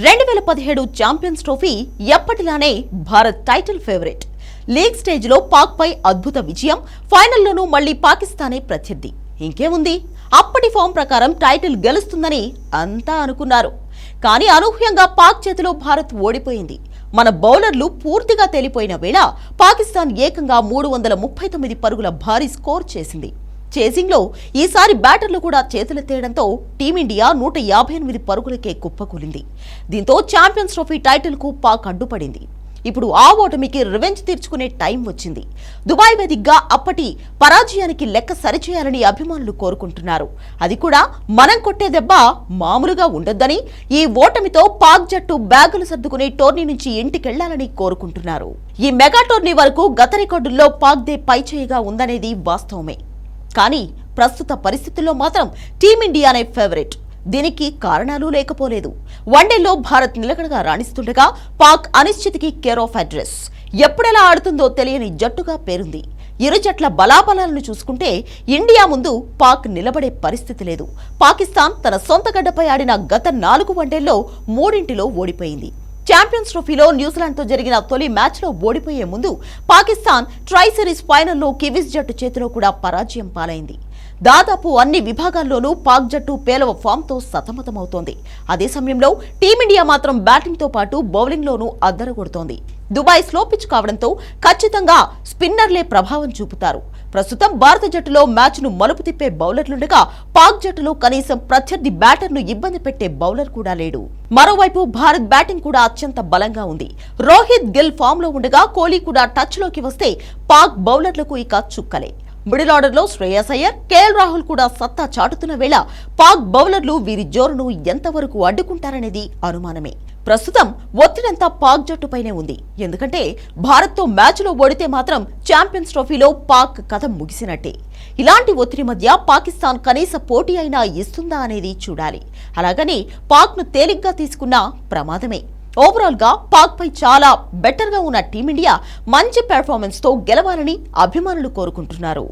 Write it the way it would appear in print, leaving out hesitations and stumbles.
2017 champions trophy ఎప్పటిలానే Bharat title favourite. League స్టేజ్లో పాక్ పై అద్భుత విజయం, ఫైనల్లోనూ మళ్లీ పాకిస్తానే ప్రత్యర్థి. ఇంకేముంది, అప్పటి ఫామ్ ప్రకారం టైటిల్ గెలుస్తుందని అంతా అనుకున్నారు. కానీ అనూహ్యంగా పాక్ చేతిలో భారత్ ఓడిపోయింది. మన బౌలర్లు పూర్తిగా తేలిపోయిన వేళ పాకిస్తాన్ ఏకంగా 339 పరుగుల భారీ స్కోర్ చేసింది. చేసింగ్లో ఈసారి బ్యాటర్లు కూడా చేతులెత్తేయడంతో టీమిండియా 158 పరుగులకే కుప్పకూలింది. దీంతో ఛాంపియన్స్ ట్రోఫీ టైటిల్కు పాక్ అడ్డుపడింది. ఇప్పుడు ఆ ఓటమికి రివెంజ్ తీర్చుకునే టైం వచ్చింది. దుబాయ్ వేదికగా అప్పటి పరాజయానికి లెక్క సరిచేయాలని అభిమానులు కోరుకుంటున్నారు. అది కూడా మనం కొట్టే దెబ్బ మామూలుగా ఉండొద్దని, ఈ ఓటమితో పాక్ జట్టు బ్యాగులు సర్దుకుని టోర్నీ నుంచి ఇంటికెళ్లాలని కోరుకుంటున్నారు. ఈ మెగా టోర్నీ వరకు గత రికార్డుల్లో పాక్ దే పైచేయిగా ఉందనేది వాస్తవమే. కానీ ప్రస్తుత పరిస్థితుల్లో మాత్రం టీమిండియానే ఫేవరెట్. దీనికి కారణాలు లేకపోలేదు. వన్డేలో భారత్ నిలకడగా రాణిస్తుండగా పాక్ అనిశ్చితికి కేర్ ఆఫ్ అడ్రస్. ఎప్పుడెలా ఆడుతుందో తెలియని జట్టుగా పేరుంది. ఇరు జట్ల బలాబలాలను చూసుకుంటే ఇండియా ముందు పాక్ నిలబడే పరిస్థితి లేదు. పాకిస్తాన్ తన సొంత గడ్డపై ఆడిన గత 4 వన్డేల్లో 3 ఓడిపోయింది. ఛాంపియన్స్ ట్రోఫీలో న్యూజిలాండ్తో జరిగిన తొలి మ్యాచ్లో ఓడిపోయే ముందు పాకిస్తాన్ ట్రై సిరీస్ ఫైనల్లో కివీస్ జట్టు చేతిలో కూడా పరాజయం పాలైంది. దాదాపు అన్ని విభాగాల్లోనూ పాక్ జట్టు పేలవ ఫామ్తో సతమతమవుతోంది. అదే సమయంలో టీమిండియా మాత్రం బ్యాటింగ్తో పాటు బౌలింగ్లోనూ అద్దరగొడుతోంది. దుబాయ్ స్లో పిచ్ కావడంతో ఖచ్చితంగా స్పిన్నర్లే ప్రభావం చూపుతారు. ప్రస్తుతం భారత జట్టులో మ్యాచ్ను మలుపు తిప్పే బౌలర్లుండగా పాక్ జట్టులో కనీసం ప్రత్యర్థి బ్యాటర్ను ఇబ్బంది పెట్టే బౌలర్ కూడా లేడు. మరోవైపు భారత్ బ్యాటింగ్ కూడా అత్యంత బలంగా ఉంది. రోహిత్ గిల్ ఫామ్లో ఉండగా కోహ్లీ కూడా టచ్లోకి వస్తే పాక్ బౌలర్లకు ఇక చుక్కలే. మిడిల్ ఆర్డర్లో శ్రేయస్ అయ్యర్, కేఎల్ రాహుల్ కూడా సత్తా చాటుతున్న వేళ పాక్ బౌలర్లు వీరి జోరును ఎంతవరకు అడ్డుకుంటారనేది అనుమానమే. ప్రస్తుతం ఒత్తిడంతా పాక్ జట్టుపైనే ఉంది. ఎందుకంటే భారత్తో మ్యాచ్లో ఓడితే మాత్రం ఛాంపియన్స్ ట్రోఫీలో పాక్ కథ ముగిసినట్టే. ఇలాంటి ఒత్తిడి మధ్య పాకిస్తాన్ కనీస పోటీ అయినా ఇస్తుందా అనేది చూడాలి. అలాగని పాక్ను తేలిగ్గా తీసుకున్న ప్రమాదమే. ఓవరాల్ గా పాక్ పై చాలా బెటర్ గా ఉన్న టీమిండియా మంచి పెర్ఫార్మెన్స్ తో గెలవాలని అభిమానులు కోరుకుంటున్నారు.